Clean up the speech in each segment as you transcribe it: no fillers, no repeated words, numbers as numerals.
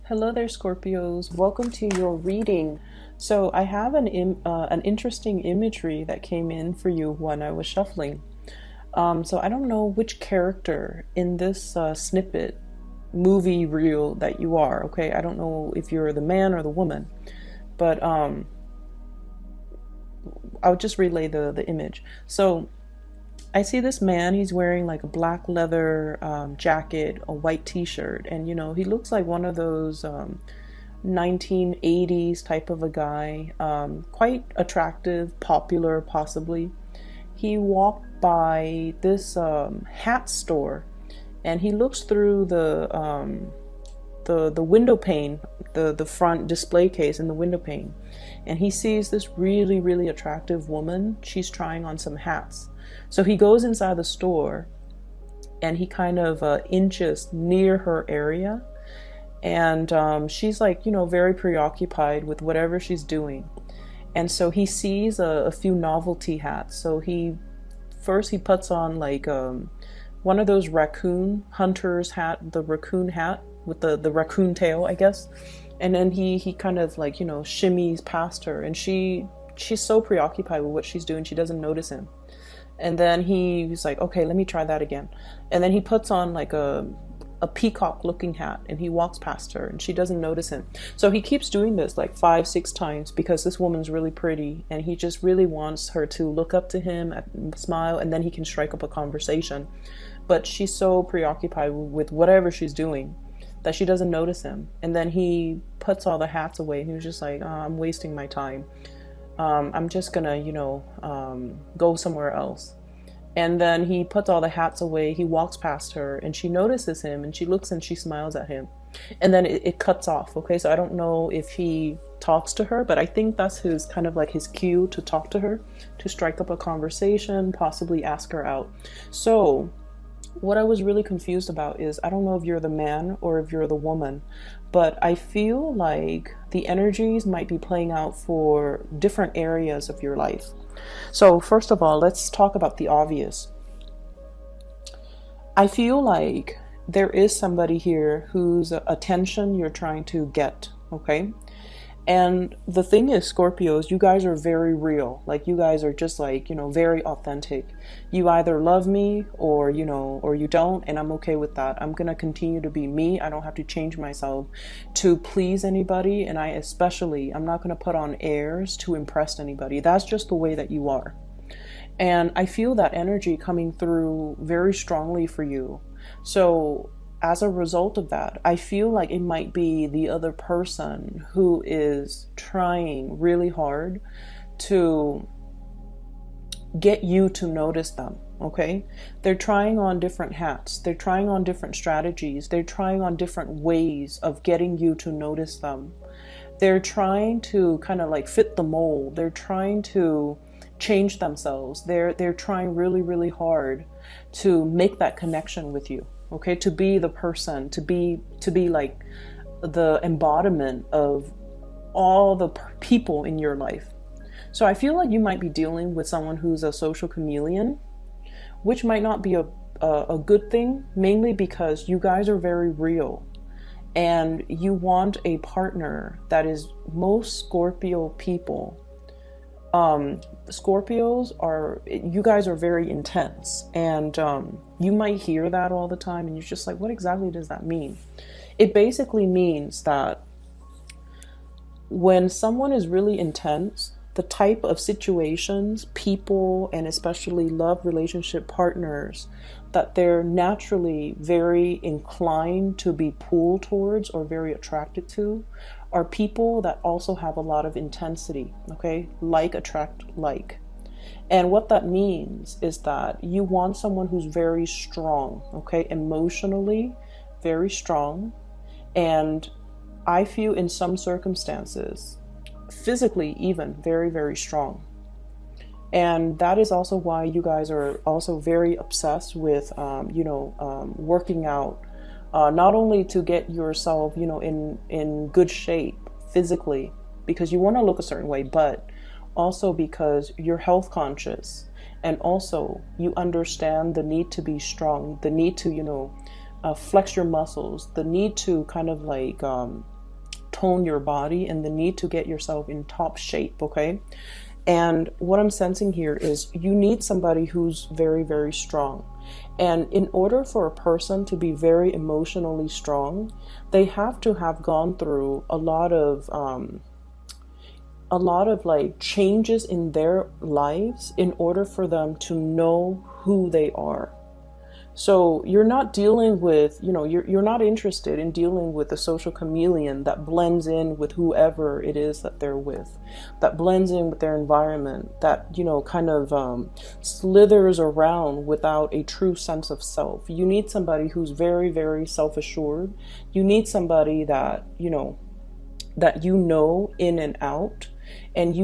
Hello there, Scorpios. Welcome to your reading. So I have an interesting imagery that came in for you when I was shuffling. So I don't know which character in this snippet movie reel that you are. Okay, I don't know if you're the man or the woman, but I'll just relay the image. So I see this man, he's wearing like a black leather jacket, a white t-shirt, and he looks like one of those 1980s type of a guy, quite attractive, popular possibly. He walked by this hat store, and he looks through the window pane, the front display case in the window pane, and he sees this really, really attractive woman. She's trying on some hats. So he goes inside the store and he kind of inches near her area, and she's like, very preoccupied with whatever she's doing. And so he sees a few novelty hats. So he puts on like one of those raccoon hunters hat, the raccoon hat with the raccoon tail, I guess. And then he kind of like, shimmies past her, and she's so preoccupied with what she's doing, she doesn't notice him. And then he's like, okay, let me try that again. And then he puts on like a peacock looking hat, and he walks past her and she doesn't notice him. So he keeps doing this like 5-6 times because this woman's really pretty, and he just really wants her to look up to him and smile, and then he can strike up a conversation. But she's so preoccupied with whatever she's doing that she doesn't notice him. And then he puts all the hats away, and he was just like, oh, I'm wasting my time. I'm just gonna, go somewhere else. And then he puts all the hats away. He walks past her, and she notices him, and she looks and she smiles at him. And then it cuts off. Okay, so I don't know if he talks to her, but I think that's his kind of like his cue to talk to her, to strike up a conversation, possibly ask her out. So what I was really confused about is, I don't know if you're the man or if you're the woman, but I feel like the energies might be playing out for different areas of your life. So first of all, let's talk about the obvious. I feel like there is somebody here whose attention you're trying to get, okay? And the thing is, Scorpios, you guys are very real. Like, you guys are just like, very authentic. You either love me or you don't, and I'm okay with that. I'm going to continue to be me. I don't have to change myself to please anybody. And I'm not going to put on airs to impress anybody. That's just the way that you are. And I feel that energy coming through very strongly for you. So as a result of that, I feel like it might be the other person who is trying really hard to get you to notice them, okay? They're trying on different hats. They're trying on different strategies. They're trying on different ways of getting you to notice them. They're trying to kind of like fit the mold. They're trying to change themselves. They're trying really, really hard to make that connection with you. Okay, to be the person, to be like the embodiment of all the people in your life. So I feel like you might be dealing with someone who's a social chameleon, which might not be a good thing, mainly because you guys are very real, and you want a partner that is most Scorpio people. Scorpios you guys are very intense, and you might hear that all the time, and you're just like, what exactly does that mean? It basically means that when someone is really intense, the type of situations, people, and especially love relationship partners that they're naturally very inclined to be pulled towards or very attracted to are people that also have a lot of intensity, okay? Like attract like. And what that means is that you want someone who's very strong, okay? Emotionally, very strong. And I feel in some circumstances, physically even, very, very strong. And that is also why you guys are also very obsessed with, working out. Not only to get yourself, in good shape physically, because you want to look a certain way, but also because you're health conscious, and also you understand the need to be strong, the need to, flex your muscles, the need to kind of like tone your body and the need to get yourself in top shape, okay? And what I'm sensing here is you need somebody who's very, very strong. And in order for a person to be very emotionally strong, they have to have gone through a lot of like changes in their lives in order for them to know who they are. So you're not dealing with, you're not interested in dealing with a social chameleon that blends in with whoever it is that they're with, that blends in with their environment, that, kind of slithers around without a true sense of self. You need somebody who's very, very self-assured. You need somebody that, that in and out, and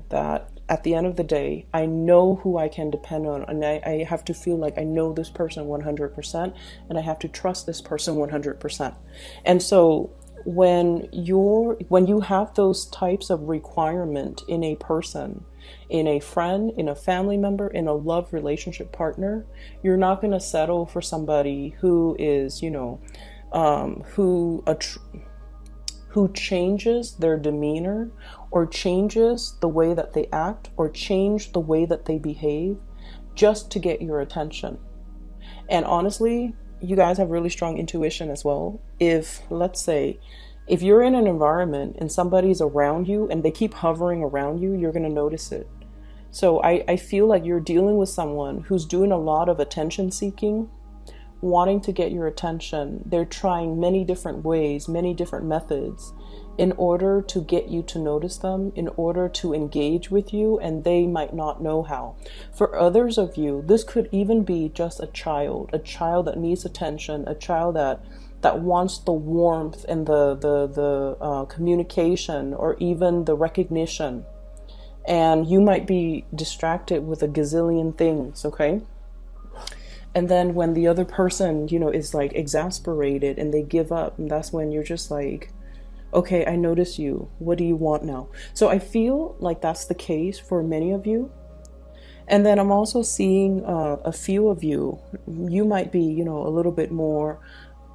that at the end of the day, I know who I can depend on, and I have to feel like I know this person 100%, and I have to trust this person 100%. And so when you have those types of requirement in a person, in a friend, in a family member, in a love relationship partner, you're not going to settle for somebody who is, who changes their demeanor, or changes the way that they act, or change the way that they behave just to get your attention. And honestly, you guys have really strong intuition as well. If, let's say, if you're in an environment and somebody's around you and they keep hovering around you, you're going to notice it. So I feel like you're dealing with someone who's doing a lot of attention seeking, wanting to get your attention. They're trying many different ways, many different methods in order to get you to notice them, in order to engage with you, and they might not know how. For others of you, this could even be just a child that needs attention, a child that wants the warmth and the communication, or even the recognition. And you might be distracted with a gazillion things, okay? And then when the other person, is like exasperated and they give up, and that's when you're just like, okay, I notice you. What do you want now? So I feel like that's the case for many of you. And then I'm also seeing a few of you. You might be, a little bit more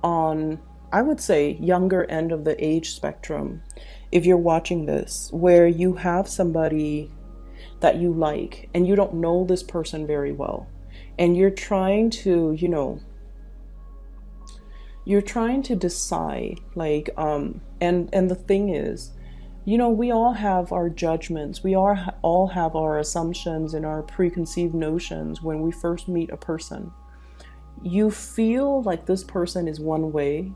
on, I would say, younger end of the age spectrum. If you're watching this, where you have somebody that you like and you don't know this person very well. And you're trying to, decide, like, and the thing is, we all have our judgments. We all have our assumptions and our preconceived notions when we first meet a person. You feel like this person is one way,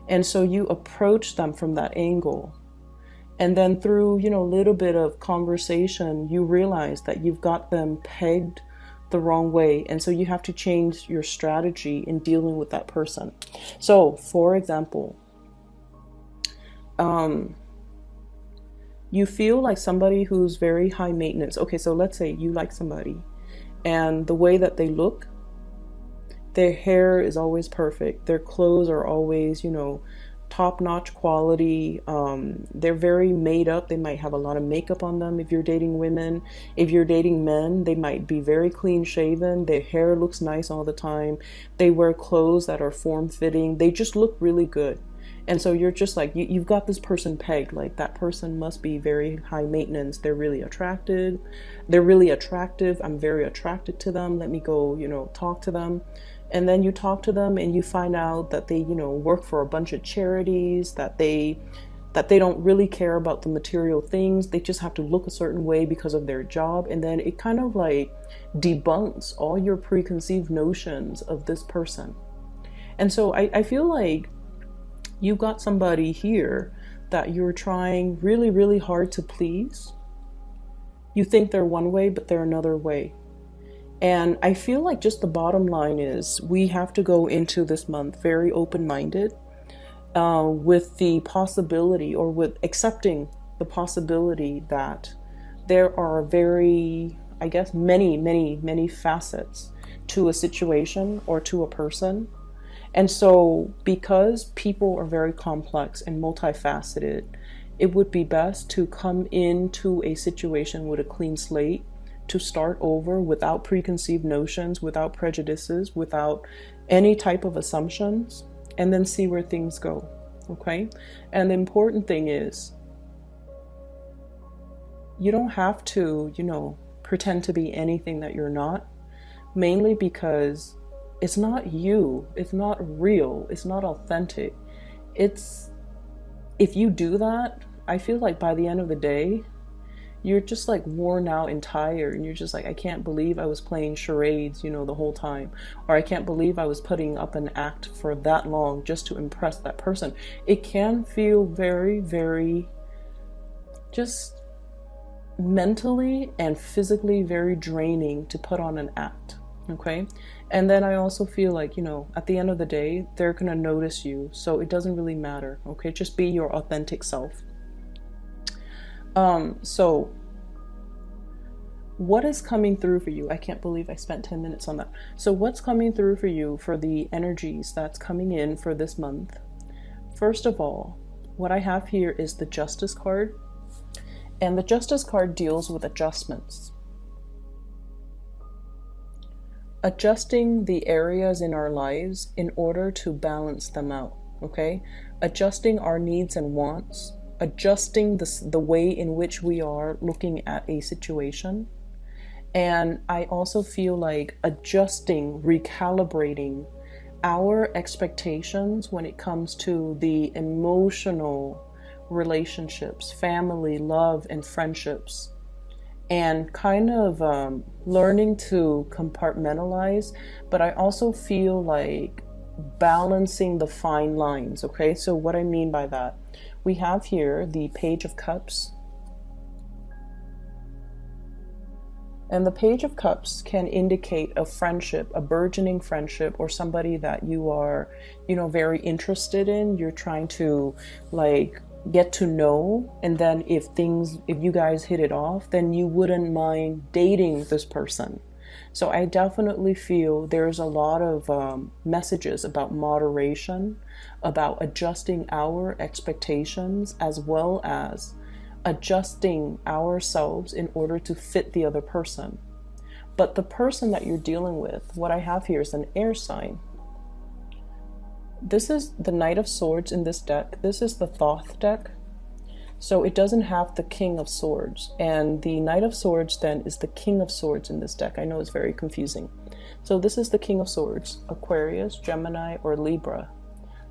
and so you approach them from that angle. And then through, a little bit of conversation, you realize that you've got them pegged the wrong way, and so you have to change your strategy in dealing with that person. So for example, you feel like somebody who's very high maintenance. Okay, so let's say you like somebody, and the way that they look, their hair is always perfect, their clothes are always, top-notch quality. They're very made up. They might have a lot of makeup on them if you're dating women. If you're dating men, they might be very clean shaven. Their hair looks nice all the time. They wear clothes that are form-fitting. They just look really good. And so you're just like, you've got this person pegged, like that person must be very high maintenance. They're really attractive. I'm very attracted to them. Let me go, talk to them. And then you talk to them and you find out that they, work for a bunch of charities, that they don't really care about the material things. They just have to look a certain way because of their job. And then it kind of like debunks all your preconceived notions of this person. And so I feel like you've got somebody here that you're trying really, really hard to please. You think they're one way, but they're another way. And I feel like just the bottom line is we have to go into this month very open-minded, with the possibility, or with accepting the possibility that there are very, I guess, many, many, many facets to a situation or to a person. And so because people are very complex and multifaceted, it would be best to come into a situation with a clean slate, to start over without preconceived notions, without prejudices, without any type of assumptions, and then see where things go. Okay? And the important thing is, you don't have to, pretend to be anything that you're not, mainly because it's not you, it's not real, it's not authentic. If you do that, I feel like by the end of the day, you're just like worn out and tired, and you're just like, I can't believe I was playing charades, the whole time, or I can't believe I was putting up an act for that long just to impress that person. It can feel very, very just mentally and physically very draining to put on an act. Okay? And then I also feel like, at the end of the day, they're gonna notice you, so it doesn't really matter. Okay? Just be your authentic self. So what is coming through for you? I can't believe I spent 10 minutes on that. So what's coming through for you for the energies that's coming in for this month? First of all, what I have here is the Justice card. And the Justice card deals with adjustments. Adjusting the areas in our lives in order to balance them out, okay? Adjusting our needs and wants, adjusting the way in which we are looking at a situation. And I also feel like adjusting, recalibrating our expectations when it comes to the emotional relationships, family, love, and friendships, and kind of learning to compartmentalize. But I also feel like balancing the fine lines, okay? So what I mean by that, we have here the Page of Cups. And the Page of Cups can indicate a friendship, a burgeoning friendship, or somebody that you are, very interested in. You're trying to get to know, and then if you guys hit it off, then you wouldn't mind dating this person. So I definitely feel there's a lot of messages about moderation, about adjusting our expectations, as well as adjusting ourselves in order to fit the other person. But the person that you're dealing with, what I have here is an air sign. This is the Knight of Swords in this deck. This is the Thoth deck. So it doesn't have the King of Swords. And the Knight of Swords then is the King of Swords in this deck. I know it's very confusing. So this is the King of Swords, Aquarius, Gemini, or Libra.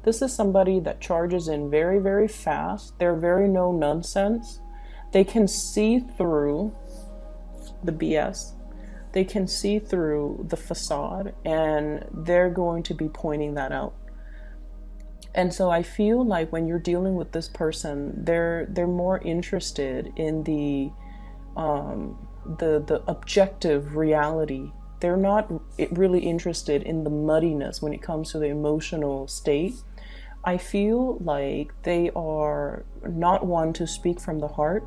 This is somebody that charges in very, very fast. They're very no nonsense. They can see through the BS. They can see through the facade, and they're going to be pointing that out. And so I feel like when you're dealing with this person, they're more interested in the objective reality. They're not really interested in the muddiness when it comes to the emotional state. I feel like they are not one to speak from the heart.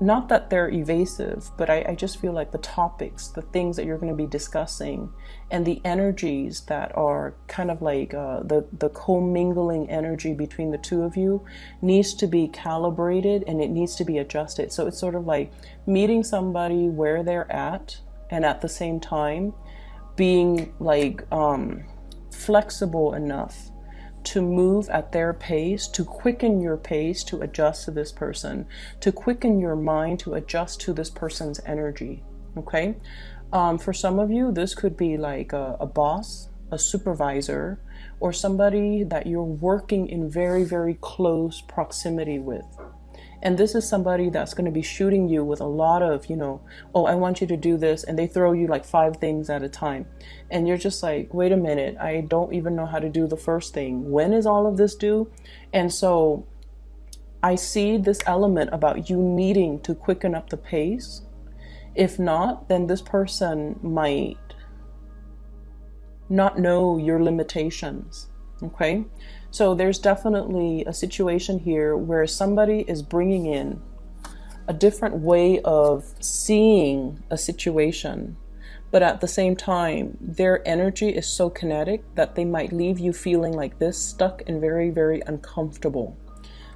Not that they're evasive, but I just feel like the topics, the things that you're going to be discussing, and the energies that are kind of like the commingling energy between the two of you needs to be calibrated, and it needs to be adjusted. So it's sort of like meeting somebody where they're at, and at the same time being flexible enough to move at their pace, to quicken your pace, to adjust to this person, to quicken your mind, to adjust to this person's energy. Okay? For some of you, this could be like a boss, a supervisor, or somebody that you're working in very, very close proximity with. And this is somebody that's going to be shooting you with a lot of, oh, I want you to do this. And they throw you like 5 things at a time. And you're just like, wait a minute, I don't even know how to do the first thing. When is all of this due? And so I see this element about you needing to quicken up the pace. If not, then this person might not know your limitations. Okay? So there's definitely a situation here where somebody is bringing in a different way of seeing a situation, but at the same time, their energy is so kinetic that they might leave you feeling like this, stuck and very, very uncomfortable.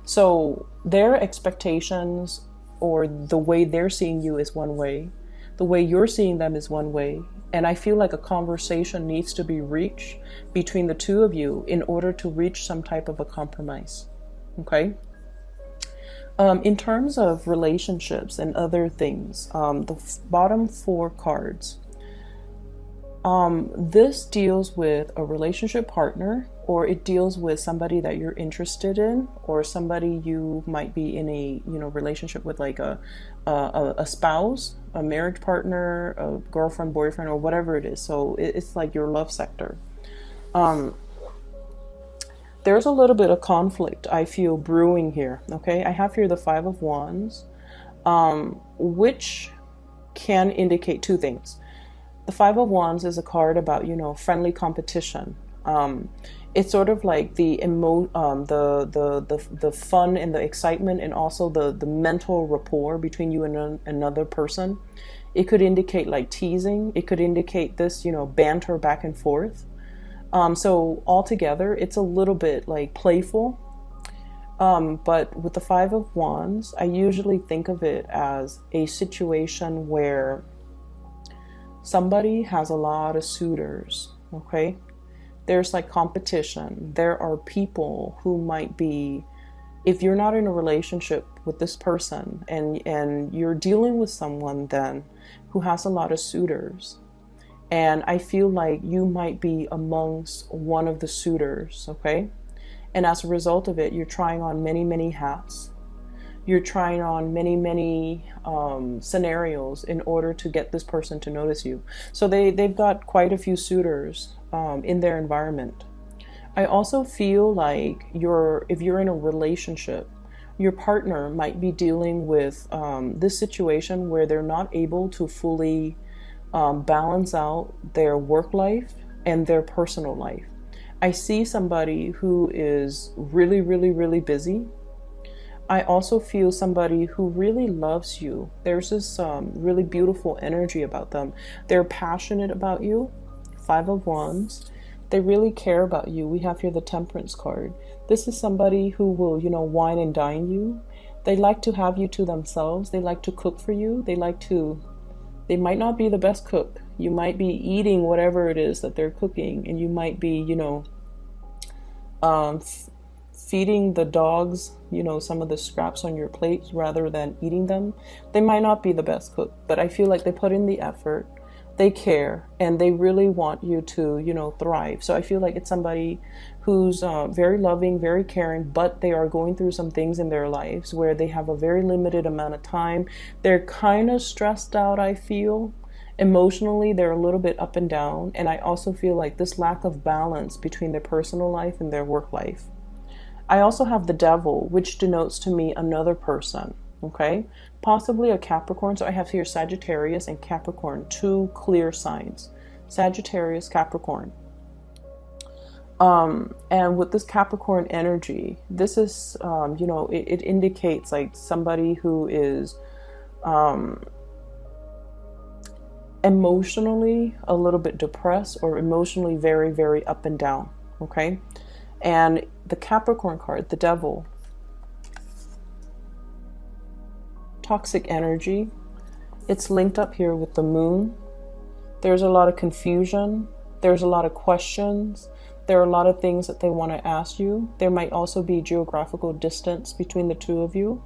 So their expectations or the way they're seeing you is one way, The way you're seeing them is one way. And I feel like a conversation needs to be reached between the two of you in order to reach some type of a compromise. Okay? In terms of relationships and other things, the bottom 4 cards, this deals with a relationship partner, or it deals with somebody that you're interested in, or somebody you might be in a relationship with, like a spouse, a marriage partner, a girlfriend, boyfriend, or whatever it is. So it's like your love sector. There's a little bit of conflict I feel brewing here. Okay, I have here the 5 of Wands, which can indicate 2 things. The 5 of Wands is a card about, friendly competition. It's sort of like the fun and the excitement, and also the mental rapport between you and another person. It could indicate like teasing. It could indicate this, banter back and forth. So altogether, it's a little bit like playful. But with the 5 of Wands, I usually think of it as a situation where somebody has a lot of suitors, okay? There's like competition. There are people who might be, if you're not in a relationship with this person and you're dealing with someone then who has a lot of suitors, and I feel like you might be amongst one of the suitors, okay? And as a result of it, you're trying on many, many hats. You're trying on many, many scenarios in order to get this person to notice you. So they've got quite a few suitors in their environment. I also feel like if you're in a relationship, your partner might be dealing with this situation where they're not able to fully balance out their work life and their personal life. I see somebody who is really, really, really busy. I also feel somebody who really loves you. There's this really beautiful energy about them. They're passionate about you. 5 of Wands. They really care about you. We have here the Temperance card. This is somebody who will, wine and dine you. They like to have you to themselves. They like to cook for you. They might not be the best cook. You might be eating whatever it is that they're cooking, and you might be, feeding the dogs, some of the scraps on your plate rather than eating them. They might not be the best cook, but I feel like they put in the effort, they care, and they really want you to, thrive. So I feel like it's somebody who's very loving, very caring, but they are going through some things in their lives where they have a very limited amount of time. They're kind of stressed out, I feel. Emotionally, they're a little bit up and down. And I also feel like this lack of balance between their personal life and their work life. I also have the Devil, which denotes to me another person, okay? Possibly a Capricorn. So I have here Sagittarius and Capricorn, 2 clear signs. Sagittarius, Capricorn. And with this Capricorn energy, this is, it indicates like somebody who is emotionally a little bit depressed, or emotionally very, very up and down, okay? And the Capricorn card, the Devil, toxic energy. It's linked up here with the Moon. There's a lot of confusion. There's a lot of questions. There are a lot of things that they want to ask you. There might also be geographical distance between the two of you.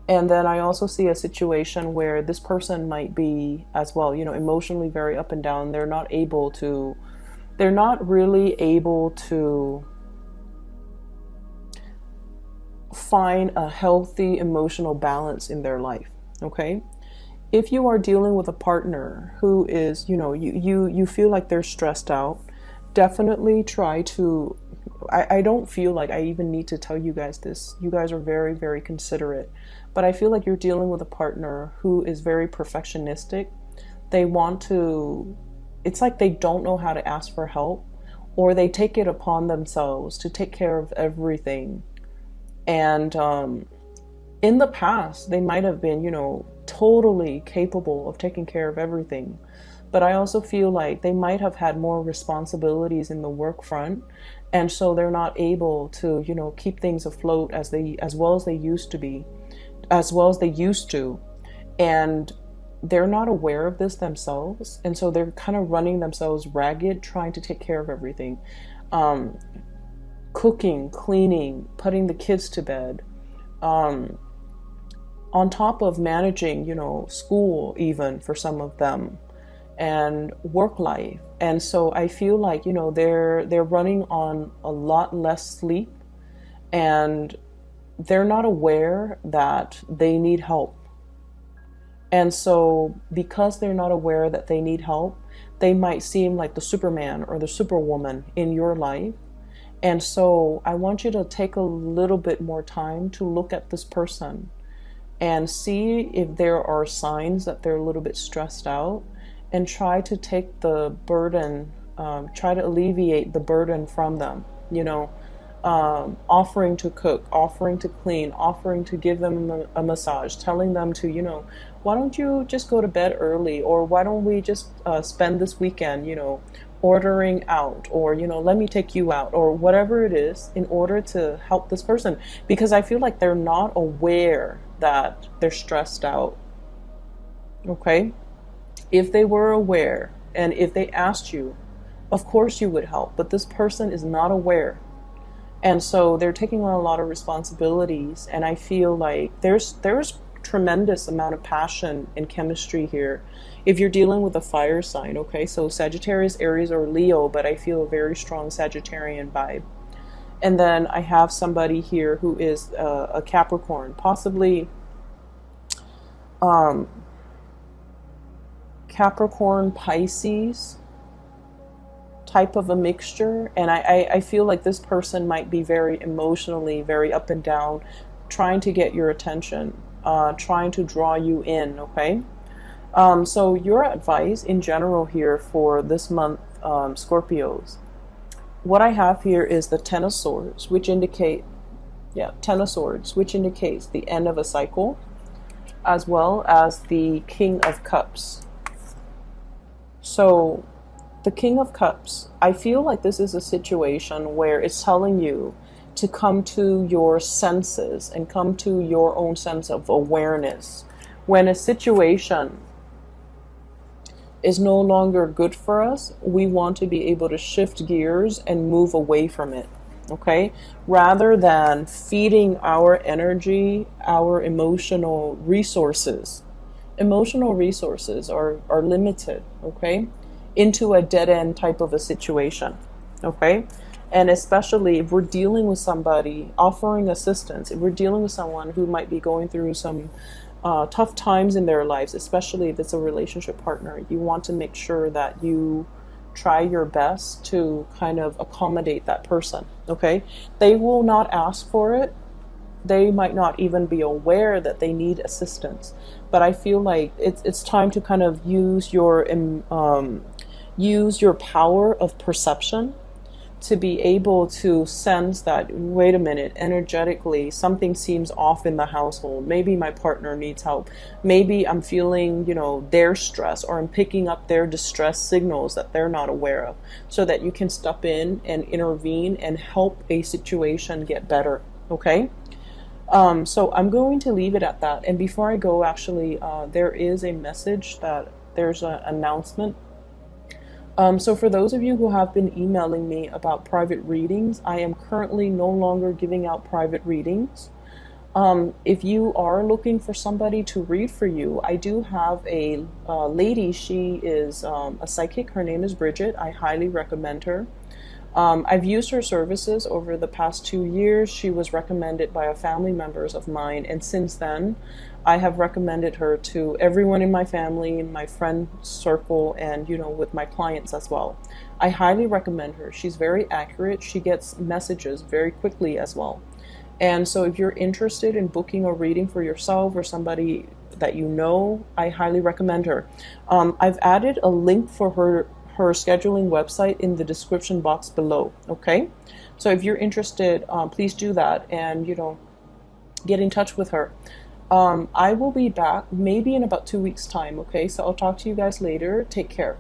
And then I also see a situation where this person might be as well, emotionally very up and down. They're not really able to find a healthy emotional balance in their life, okay? If you are dealing with a partner who is, you feel like they're stressed out, definitely try to, I don't feel like I even need to tell you guys this. You guys are very, very considerate. But I feel like you're dealing with a partner who is very perfectionistic. It's like they don't know how to ask for help, or they take it upon themselves to take care of everything. And in the past, they might have been, totally capable of taking care of everything. But I also feel like they might have had more responsibilities in the work front. And so they're not able to, keep things afloat as well as they used to. And they're not aware of this themselves, and so they're kind of running themselves ragged trying to take care of everything. Cooking, cleaning, putting the kids to bed, on top of managing, school even for some of them, and work life. And so I feel like, they're running on a lot less sleep, and they're not aware that they need help. And so because they're not aware that they need help, they might seem like the Superman or the Superwoman in your life. And so I want you to take a little bit more time to look at this person and see if there are signs that they're a little bit stressed out, and try to take the burden, try to alleviate the burden from them, offering to cook, offering to clean, offering to give them a massage, telling them to, why don't you just go to bed early, or why don't we just spend this weekend, ordering out, or, let me take you out, or whatever it is, in order to help this person. Because I feel like they're not aware that they're stressed out. Okay? If they were aware, and if they asked you, of course you would help, but this person is not aware. And so they're taking on a lot of responsibilities, and I feel like there's tremendous amount of passion and chemistry here. If you're dealing with a fire sign, okay, so Sagittarius, Aries, or Leo, but I feel a very strong Sagittarian vibe. And then I have somebody here who is a Capricorn, possibly Capricorn, Pisces type of a mixture. And I feel like this person might be very emotionally, very up and down, trying to get your attention, trying to draw you in, okay? So your advice in general here for this month, Scorpios, what I have here is the Ten of Swords, which indicate, Ten of Swords, which indicates the end of a cycle, as well as the King of Cups. So the King of Cups, I feel like this is a situation where it's telling you to come to your senses and come to your own sense of awareness. When a situation is no longer good for us, we want to be able to shift gears and move away from it, okay? Rather than feeding our energy, our emotional resources. Emotional resources are limited, okay? Into a dead-end type of a situation, okay? And especially if we're dealing with somebody offering assistance, if we're dealing with someone who might be going through some tough times in their lives, especially if it's a relationship partner, you want to make sure that you try your best to kind of accommodate that person, okay? They will not ask for it. They might not even be aware that they need assistance. But I feel like it's time to kind of use your power of perception to be able to sense that, wait a minute, energetically, something seems off in the household. Maybe my partner needs help. Maybe I'm feeling, their stress, or I'm picking up their distress signals that they're not aware of, so that you can step in and intervene and help a situation get better, okay? So I'm going to leave it at that. And before I go, actually, there is a message that there's an announcement. So for those of you who have been emailing me about private readings, I am currently no longer giving out private readings. If you are looking for somebody to read for you, I do have a lady. She is a psychic. Her name is Bridget. I highly recommend her. I've used her services over the past 2 years. She was recommended by a family members of mine, and since then I have recommended her to everyone in my family, in my friend circle, and with my clients as well. I highly recommend her. She's very accurate. She gets messages very quickly as well. And so if you're interested in booking a reading for yourself or somebody that I highly recommend her. I've added a link for her scheduling website in the description box below, okay? So if you're interested, please do that, and get in touch with her. I will be back maybe in about 2 weeks time, okay? So I'll talk to you guys later. Take care.